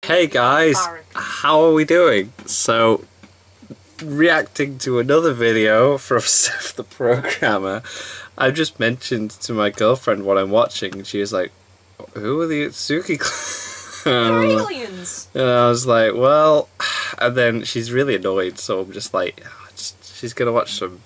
Hey guys, how are we doing? So, reacting to another video from Seth the Programmer, I just mentioned to my girlfriend what I'm watching, and she was like, "Who are the Otsutsuki They're aliens!" And I was like, well, and then she's really annoyed, so I'm just like, she's gonna watch some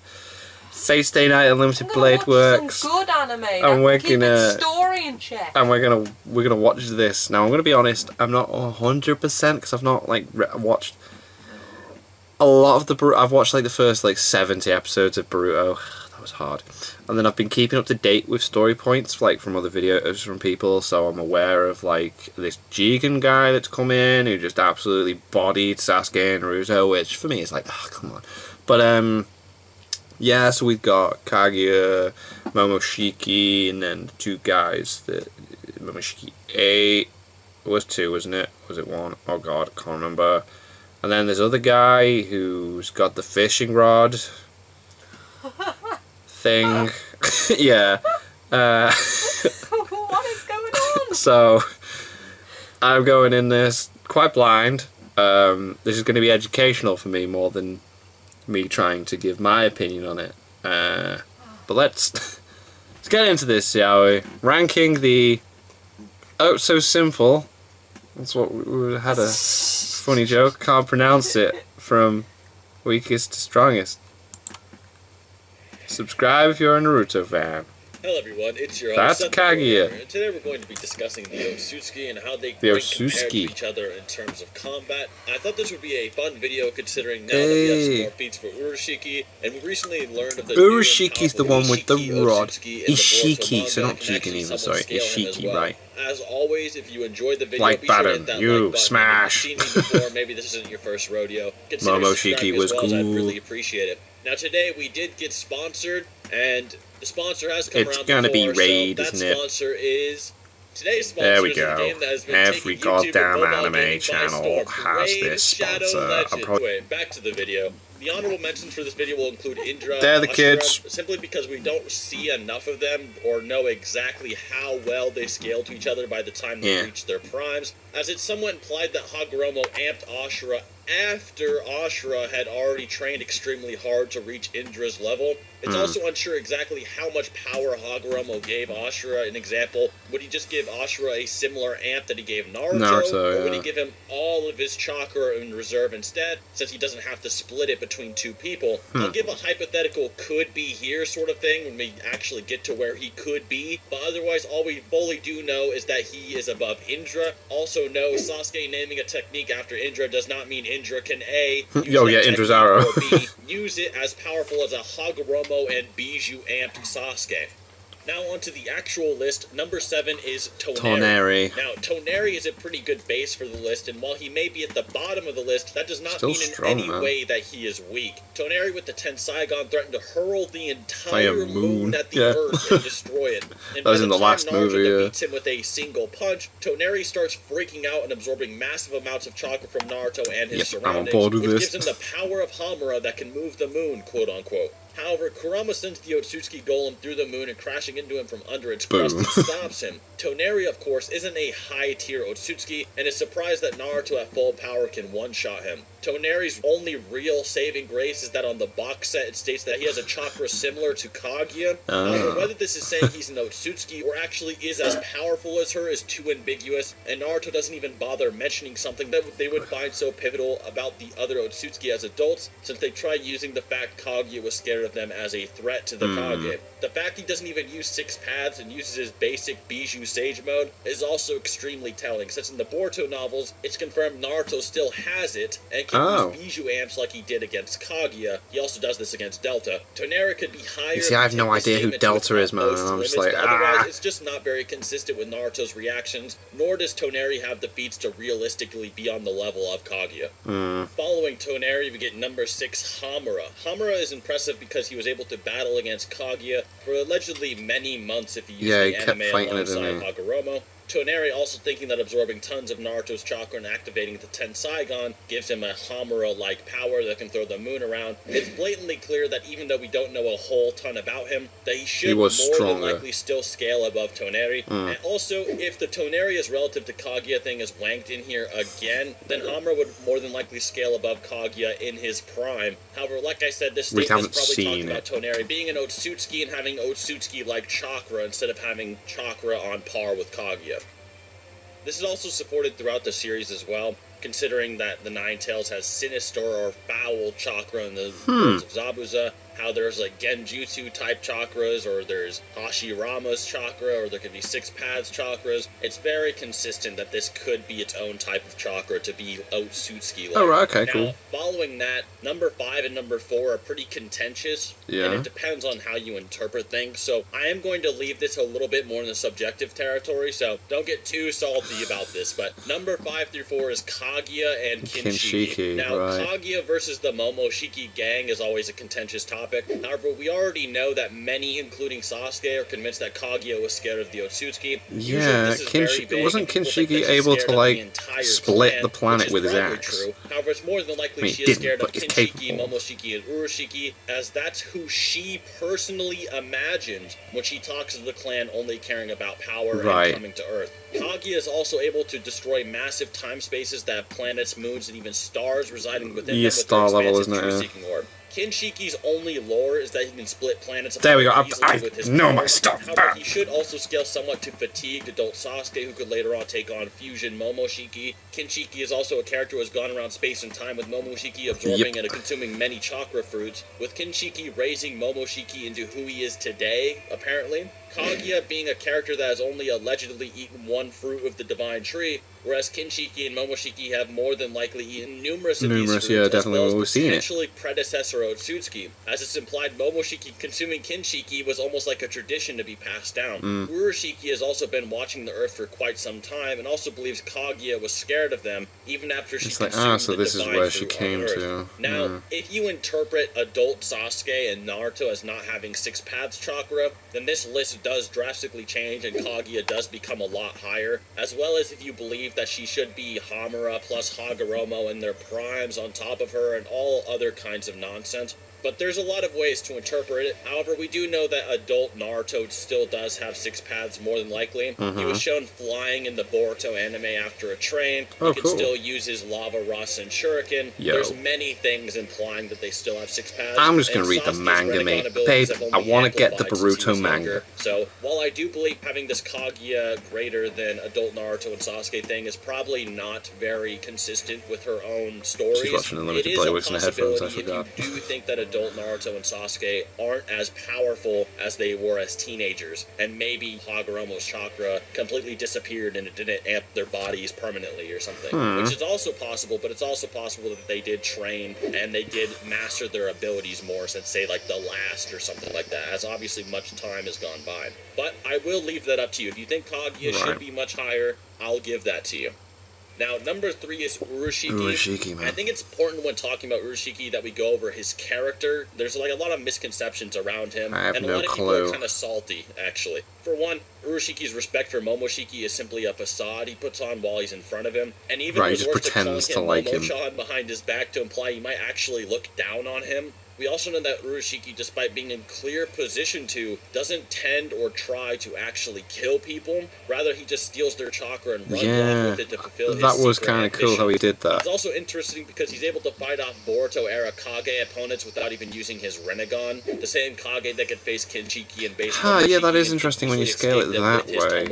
Fate Stay Night Unlimited Blade Works. Some good anime. And we're gonna story in check. And we're gonna watch this. Now I'm gonna be honest, I'm not 100% because I've not like watched a lot of the. I've watched like the first like 70 episodes of Boruto. That was hard. And then I've been keeping up to date with story points like from other videos from people, so I'm aware of like this Jigen guy that's come in who just absolutely bodied Sasuke and Naruto, which for me is like, oh come on. But yeah, so we've got Kaguya, Momoshiki, and then the two guys that Momoshiki A was 2, wasn't it? Was it 1? Oh god, I can't remember. And then there's other guy who's got the fishing rod thing. Yeah. What is going on? So I'm going in this quite blind. This is going to be educational for me more than me trying to give my opinion on it. But let's get into this, shall we? Ranking the Oh So Simple. That's what we had a funny joke. Can't pronounce it. From weakest to strongest. Subscribe if you're a Naruto fan. Hello everyone, it's your That's host, Kaguya. and today we're going to be discussing the Otsutsuki and how they compare to each other in terms of combat. I thought this would be a fun video considering now that we have some more beats for Urashiki, and we recently learned of the Urashiki's the one with the Urashiki, rod. Otsutsuki, and the Ishiki, so Boruto not manga can Jigen actually even, somewhat sorry. scale him as Ishiki, well. right. As always, if you enjoyed the video, Like be sure to hit button, that you like button. smash. If you've seen me before, maybe this isn't your first rodeo. Consider Momoshiki subscribing was as well, as I'd cool. really appreciate it. Now today we did get sponsored, and the sponsor has come It's around gonna before, be Raid, so that isn't it? sponsor is... Today's sponsor There we is a go. game that has been Every taking YouTube and goddamn mobile anime gaming by channel storm. has Raid this Shadow sponsor. Legends. I'm probably... Anyway, back to the video. The honorable mentions for this video will include Indra They're the and kids. Ashura, simply because we don't see enough of them or know exactly how well they scale to each other by the time they reach their primes, as it's somewhat implied that Hagoromo amped Ashura after Ashura had already trained extremely hard to reach Indra's level. It's also unsure exactly how much power Hagoromo gave Ashura. An example, would he just give Ashura a similar amp that he gave Naruto, or would he give him all of his chakra in reserve instead, since he doesn't have to split it between two people? I'll give a hypothetical could be here sort of thing when we actually get to where he could be, but otherwise all we fully do know is that he is above Indra. Also know Sasuke naming a technique after Indra does not mean Indra can A, use Indra's arrow. or B, use it as powerful as a Hagoromo and Bijou amped Sasuke. Now onto the actual list. Number 7 is Toneri. Now, Toneri is a pretty good base for the list, and while he may be at the bottom of the list, that does not mean in any way that he is weak. Toneri with the Tensaigon threatened to hurl the entire moon at the Earth and destroy it. And that was in the last Naruto movie, defeats him with a single punch, Toneri starts freaking out and absorbing massive amounts of chakra from Naruto and his surroundings, which gives him the power of Hamura that can move the moon, quote-unquote. However, Kurama sends the Otsutsuki Golem through the moon and crashing into him from under its crust stops him. Toneri, of course, isn't a high-tier Otsutsuki, and is surprised that Naruto at full power can one-shot him. Toneri's only real saving grace is that on the box set it states that he has a chakra similar to Kaguya. However, whether this is saying he's an Otsutsuki or actually is as powerful as her is too ambiguous, and Naruto doesn't even bother mentioning something that they would find so pivotal about the other Otsutsuki as adults, since they try using the fact Kaguya was scared of them as a threat to the Kage. The fact he doesn't even use 6 paths and uses his basic Bijou Sage mode is also extremely telling, since in the Boruto novels, it's confirmed Naruto still has it, and can use Bijou amps like he did against Kaguya. He also does this against Delta. Toneri could be higher. You see, I have no idea who Delta is, man, and I'm just like, otherwise, it's just not very consistent with Naruto's reactions, nor does Toneri have the feats to realistically be on the level of Kaguya. Following Toneri, we get number 6, Hamura. Hamura is impressive because he was able to battle against Kaguya for allegedly many months if he used the anime alongside Hagoromo. Toneri also thinking that absorbing tons of Naruto's chakra and activating the Tenseigan gives him a Hamura-like power that can throw the moon around. It's blatantly clear that even though we don't know a whole ton about him, that he should more than likely still scale above Toneri. And also, if the Toneri is relative to Kaguya thing is wanked in here again, then Hamura would more than likely scale above Kaguya in his prime. However, like I said, this statement is probably talking about Toneri being an Otsutsuki and having Otsutsuki-like chakra instead of having chakra on par with Kaguya. This is also supported throughout the series as well, considering that the Nine Tails has sinister or foul chakra in the words of Zabuza, how there's like Genjutsu type chakras, or there's Hashirama's chakra, or there could be Six Paths chakras. It's very consistent that this could be its own type of chakra to be Otsutsuki-like. Oh, right, okay, now, cool. Following that, number 5 and number 4 are pretty contentious, and it depends on how you interpret things, so I am going to leave this a little bit more in the subjective territory, so don't get too salty about this, but number 5 through 4 is Kaguya and Kinshiki. Now, Kaguya versus the Momoshiki gang is always a contentious topic. However, we already know that many, including Sasuke, are convinced that Kaguya was scared of the Otsutsuki. Yeah, wasn't Kinshiki able to, like, split the planet with his axe? True. However, it's more than likely she is scared of Kinshiki, Momoshiki, and Urashiki, as that's who she personally imagined when she talks of the clan only caring about power and coming to Earth. Kaguya is also able to destroy massive time spaces that have planets, moons, and even stars residing within them with star their level, expansive isn't it? truth-seeking orb. Kinshiki's only lore is that he can split planets there we go. I with his know power. my stuff. However, he should also scale somewhat to fatigued adult Sasuke, who could later on take on Fusion Momoshiki. Kinshiki is also a character who has gone around space and time with Momoshiki absorbing and consuming many chakra fruits, with Kinshiki raising Momoshiki into who he is today, apparently. Kaguya being a character that has only allegedly eaten one fruit of the divine tree, whereas Kinshiki and Momoshiki have more than likely eaten numerous of these fruits, definitely, as well we've as seen potentially predecessor Otsutsuki. As it's implied, Momoshiki consuming Kinshiki was almost like a tradition to be passed down. Urashiki has also been watching the Earth for quite some time, and also believes Kaguya was scared of them, even after she consumed so this is where she came to. Now, if you interpret adult Sasuke and Naruto as not having Six Paths chakra, then this list does drastically change and Kaguya does become a lot higher, as well as if you believe that she should be Hamura plus Hagoromo in their primes on top of her and all other kinds of nonsense. But there's a lot of ways to interpret it. However, we do know that adult Naruto still does have Six Paths more than likely. He was shown flying in the Boruto anime after a train. He could still use his Lava Rasen Shuriken. There's many things implying that they still have Six Paths. I'm just going to read the manga, mate. Babe, I want to get the Boruto manga. So, while I do believe having this Kaguya greater than adult Naruto and Sasuke thing is probably not very consistent with her own stories, she's watching Unlimited it is a Playworks in the headphones, I possibility forgot. if you do think that adult Naruto and Sasuke aren't as powerful as they were as teenagers, and maybe Hagoromo's chakra completely disappeared and it didn't amp their bodies permanently or something, which is also possible, but it's also possible that they did train and they did master their abilities more since, say, like the last or something like that, as obviously much time has gone by. But I will leave that up to you. If you think Kaguya should be much higher, I'll give that to you. Now, number 3 is Urashiki. Man. I think it's important when talking about Urashiki that we go over his character. There's like a lot of misconceptions around him, and a lot of people are kind of salty, actually. For one, Urashiki's respect for Momoshiki is simply a facade he puts on while he's in front of him, and even he just pretends to like him behind his back to imply he might actually look down on him. We also know that Urashiki, despite being in clear position to, doesn't tend or try to actually kill people. Rather, he just steals their chakra and runs off with it to fulfill his that was kind of cool how he did that. It's also interesting because he's able to fight off Boruto-era Kage opponents without even using his Rinnegan. The same Kage that could face Kinshiki and base yeah, that is interesting when you scale it that way.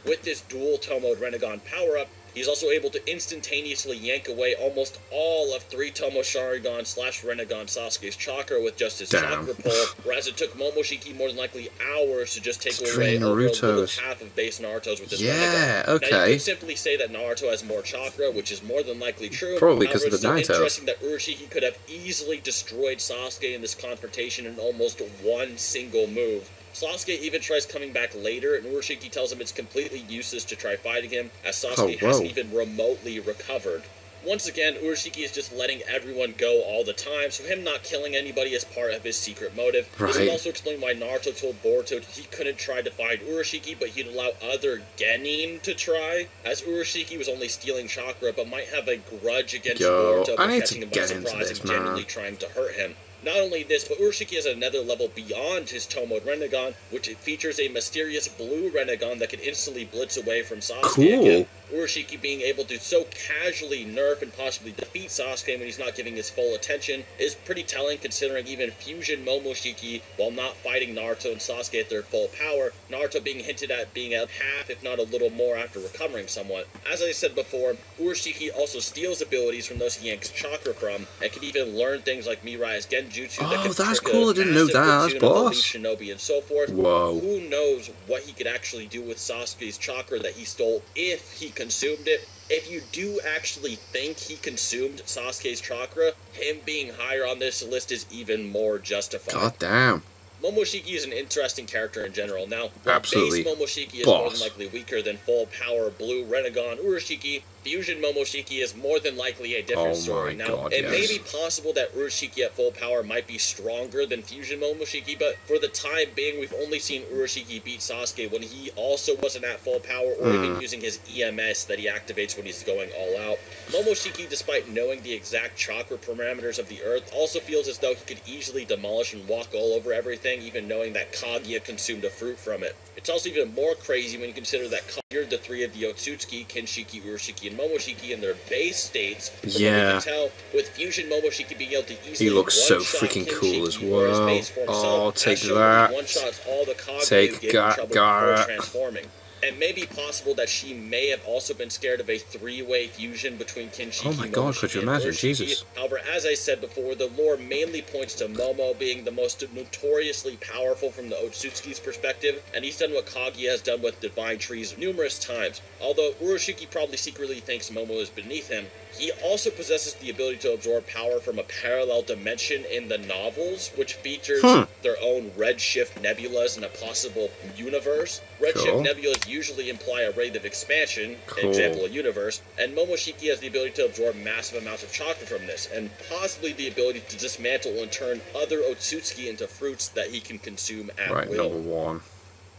With this dual Tomode Rinnegan power-up, he's also able to instantaneously yank away almost all of 3 Tomo Sharingan / Rinnegan Sasuke's chakra with just his chakra pull, whereas it took Momoshiki more than likely hours to just take away over half of base Naruto's with his Rinnegan. Now, you could simply say that Naruto has more chakra, which is more than likely true. Probably because of the Nine Tails. It's interesting that Urashiki could have easily destroyed Sasuke in this confrontation in almost one single move. Sasuke even tries coming back later, and Urashiki tells him it's completely useless to try fighting him, as Sasuke hasn't even remotely recovered. Once again, Urashiki is just letting everyone go all the time, so him not killing anybody is part of his secret motive. This would also explain why Naruto told Boruto he couldn't try to find Urashiki, but he'd allow other genin to try, as Urashiki was only stealing chakra, but might have a grudge against Boruto for catching him by surprise and genuinely trying to hurt him. Not only this, but Urashiki has another level beyond his Tomoed Rinnegan, which features a mysterious blue Rinnegan that can instantly blitz away from Sasuke again. Urashiki being able to so casually nerf and possibly defeat Sasuke when he's not giving his full attention is pretty telling, considering even Fusion Momoshiki, while not fighting Naruto and Sasuke at their full power, Naruto being hinted at being at half, if not a little more, after recovering somewhat. As I said before, Urashiki also steals abilities from those he yanks chakra from, and can even learn things like Mirai's Genjutsu that can that's cool. I didn't know that, boss. Shinobi and so forth. Whoa. Who knows what he could actually do with Sasuke's chakra that he stole if he consumed it. If you do actually think he consumed Sasuke's chakra, him being higher on this list is even more justified. God damn. Momoshiki is an interesting character in general. Now, absolutely, base Momoshiki is more than likely weaker than full power blue Rinnegan Urashiki. Fusion Momoshiki is more than likely a different story. Now, it may be possible that Urashiki at full power might be stronger than Fusion Momoshiki, but for the time being, we've only seen Urashiki beat Sasuke when he also wasn't at full power, or even using his EMS that he activates when he's going all out. Momoshiki, despite knowing the exact chakra parameters of the earth, also feels as though he could easily demolish and walk all over everything, even knowing that Kaguya consumed a fruit from it. It's also even more crazy when you consider that Kaguya, the three of the Otsutsuki, Kinshiki, Urashiki, and Momoshiki in their base states. From what we can tell, with Fusion Momoshiki being able to easily he looks so freaking cool as well. Oh, take that. One-shots all the Kaguya who get in trouble before transforming. It may be possible that she may have also been scared of a three-way fusion between Kinshiki, oh my god, could you imagine? Jesus. However, as I said before, the lore mainly points to Momo being the most notoriously powerful from the Otsutsuki's perspective, and he's done what Kaguya has done with Divine Trees numerous times. Although Urashiki probably secretly thinks Momo is beneath him, he also possesses the ability to absorb power from a parallel dimension in the novels, which features their own redshift nebulas in a possible universe. Redshift nebulas usually imply a rate of expansion, example a universe, and Momoshiki has the ability to absorb massive amounts of chakra from this, and possibly the ability to dismantle and turn other Otsutsuki into fruits that he can consume at will.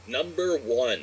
Number one,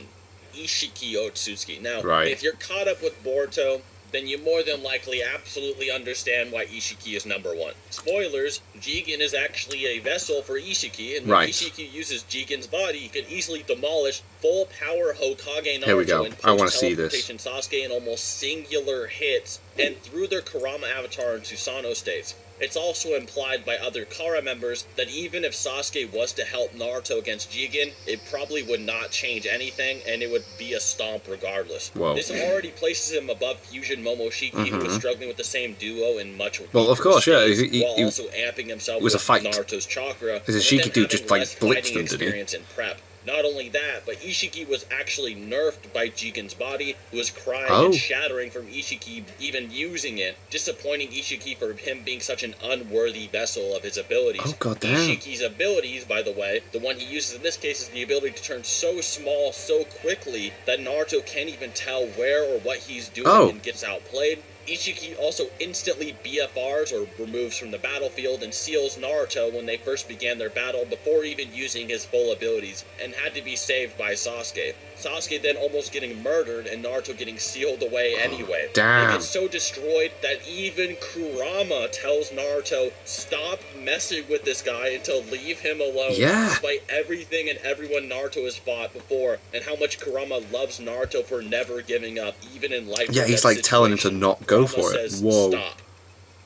Ishiki Otsutsuki. Now, if you're caught up with Boruto, then you more than likely absolutely understand why Ishiki is number one. Spoilers, Jigen is actually a vessel for Ishiki, and when Ishiki uses Jigen's body, he can easily demolish full-power Hokage Naruto and post-teleportation Sasuke in almost singular hits, and through their Kurama avatar and Susanoo states. It's also implied by other Kara members that even if Sasuke was to help Naruto against Jigen, it probably would not change anything, and it would be a stomp regardless. This already places him above Fusion Momoshiki, who was struggling with the same duo in much well, of course, yeah. While also amping himself with Naruto's chakra, because Ishiki dude just like blitzed him, didn't he? In prep. Not only that, but Ishiki was actually nerfed by Jigen's body, who was crying and shattering from Ishiki even using it, disappointing Ishiki for him being such an unworthy vessel of his abilities. Ishiki's abilities, by the way, the one he uses in this case is the ability to turn so small so quickly that Naruto can't even tell where or what he's doing and gets outplayed. Ishiki also instantly BFRs, or removes from the battlefield, and seals Naruto when they first began their battle before even using his full abilities, and had to be saved by Sasuke. Sasuke then almost getting murdered, and Naruto getting sealed away anyway. It gets so destroyed that even Kurama tells Naruto, stop messing with this guy and to leave him alone, despite everything and everyone Naruto has fought before, and how much Kurama loves Naruto for never giving up, even in life. Yeah, he's like telling him to not go for it. Whoa. Stop.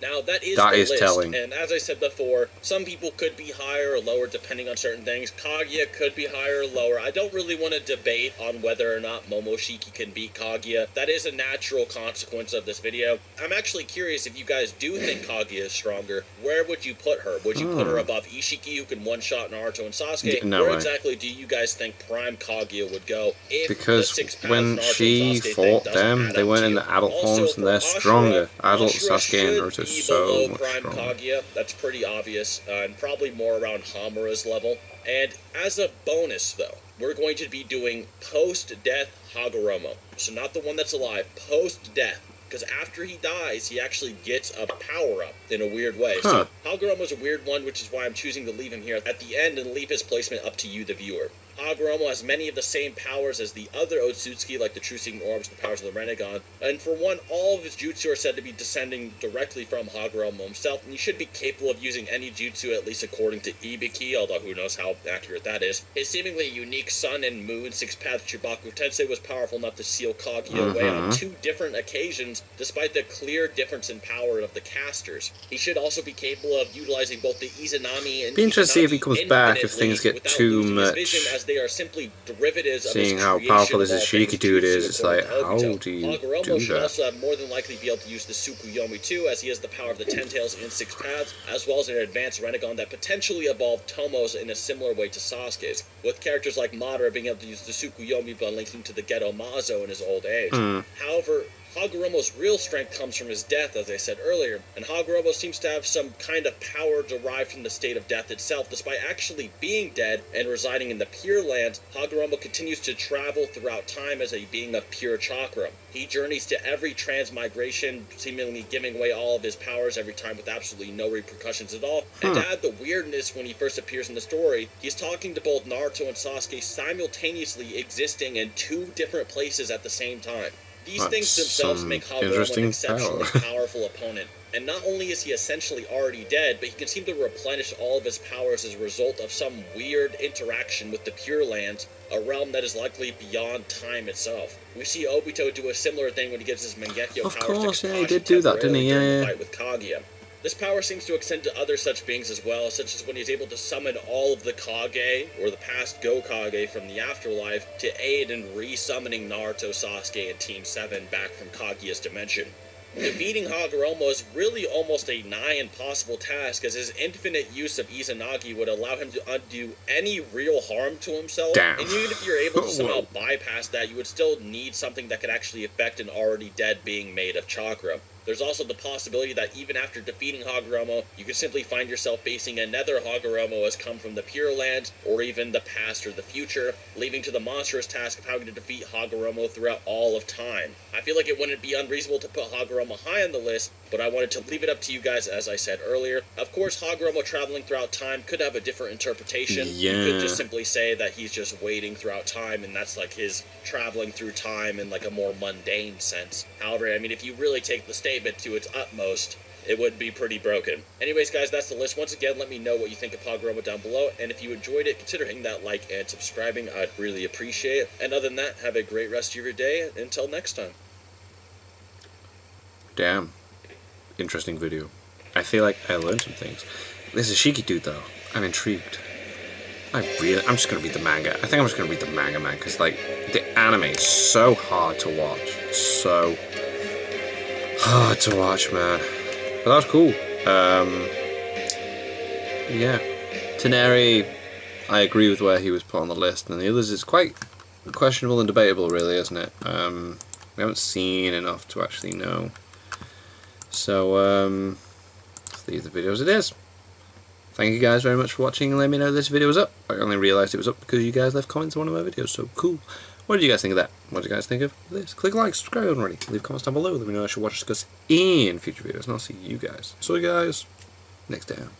Now, that is the list, telling. And as I said before, some people could be higher or lower depending on certain things. Kaguya could be higher or lower. I don't really want to debate on whether or not Momoshiki can beat Kaguya. That is a natural consequence of this video. I'm actually curious if you guys do think Kaguya is stronger. Where would you put her? Would you put her above Ishiki, who can one-shot Naruto and Sasuke? Where exactly do you guys think Prime Kaguya would go? If because when she fought them, they weren't in the adult forms and they're stronger. Adult Sasuke and Naruto so much Prime stronger. Kaguya, that's pretty obvious, and probably more around Hamura's level. And as a bonus, though, we're going to be doing post-death Hagoromo. So not the one that's alive, post-death. because after he dies, he actually gets a power-up in a weird way. Huh. So Hagoromo's a weird one, which is why I'm choosing to leave him here at the end and leave his placement up to you, the viewer. Hagoromo has many of the same powers as the other Otsutsuki, like the True Seeing Orbs, the powers of the Rinnegan, and for one, all of his jutsu are said to be descending directly from Hagoromo himself, and he should be capable of using any jutsu, at least according to Ibiki, although who knows how accurate that is. His seemingly unique Sun and Moon six-path Chibaku Tensei was powerful enough to seal Kaguya away on 2 different occasions, despite the clear difference in power of the casters. He should also be capable of utilizing both the Izanami and be interested to see if he comes back if things get too much. As they are simply derivatives Seeing of how powerful this Shiki dude is, it's like, how do you Hagoromo do should that? also more than likely be able to use the Tsukuyomi too, as he has the power of the 10 tails and 6 paths, as well as an advanced Rinnegan that potentially evolved Tomo's in a similar way to Sasuke's, with characters like Madara being able to use the Tsukuyomi by linking to the Geto Mazo in his old age. However, Hagoromo's real strength comes from his death, as I said earlier, and Hagoromo seems to have some kind of power derived from the state of death itself. Despite actually being dead and residing in the Pure Land, Hagoromo continues to travel throughout time as a being of pure chakra. He journeys to every transmigration, seemingly giving away all of his powers every time with absolutely no repercussions at all. And to add the weirdness, when he first appears in the story, he's talking to both Naruto and Sasuke simultaneously existing in 2 different places at the same time. These things themselves make Hagoromo an exceptionally powerful opponent. And not only is he essentially already dead, but he can seem to replenish all of his powers as a result of some weird interaction with the Pure Lands, a realm that is likely beyond time itself. We see Obito do a similar thing when he gives his Mangekyo powers to Kakashi, Of course, yeah, he did do that, didn't he? during the fight with Kaguya. This power seems to extend to other such beings as well, such as when he's able to summon all of the Kage, or the past Gokage from the afterlife, to aid in re-summoning Naruto, Sasuke, and Team 7 back from Kaguya's dimension. Defeating Hagoromo is really almost a nigh impossible task, as his infinite use of Izanagi would allow him to undo any real harm to himself. Damn. And even if you're able to somehow bypass that, you would still need something that could actually affect an already dead being made of chakra. There's also the possibility that even after defeating Hagoromo, you could simply find yourself facing another Hagoromo as come from the Pure Land, or even the past or the future, leaving to the monstrous task of having to defeat Hagoromo throughout all of time. I feel like it wouldn't be unreasonable to put Hagoromo high on the list, but I wanted to leave it up to you guys as I said earlier. Of course, Hagoromo traveling throughout time could have a different interpretation. You could just simply say that he's just waiting throughout time, and that's like his traveling through time in like a more mundane sense. However, I mean, if you really take the statement to its utmost, it would be pretty broken. Anyways, guys, that's the list. Once again, let me know what you think of Hagoromo down below, and if you enjoyed it, consider hitting that like and subscribing. I'd really appreciate it. And other than that, have a great rest of your day. Until next time. Damn. Interesting video. I feel like I learned some things. This is Shiki dude, though. I'm intrigued. I'm just gonna read the manga. I think I'm just gonna read the manga, man, because like the anime is so hard to watch. So hard to watch, man. But that was cool. Yeah. Toneri, I agree with where he was put on the list, and the others is quite questionable and debatable, really, isn't it? We haven't seen enough to actually know. So, let's leave the video as it is. Thank you guys very much for watching and let me know this video was up. I only realised it was up because you guys left comments on one of my videos, so cool. What did you guys think of that? What did you guys think of this? Click like, subscribe already. Leave comments down below. Let me know I should watch or discuss in future videos, and I'll see you guys. So guys, next time.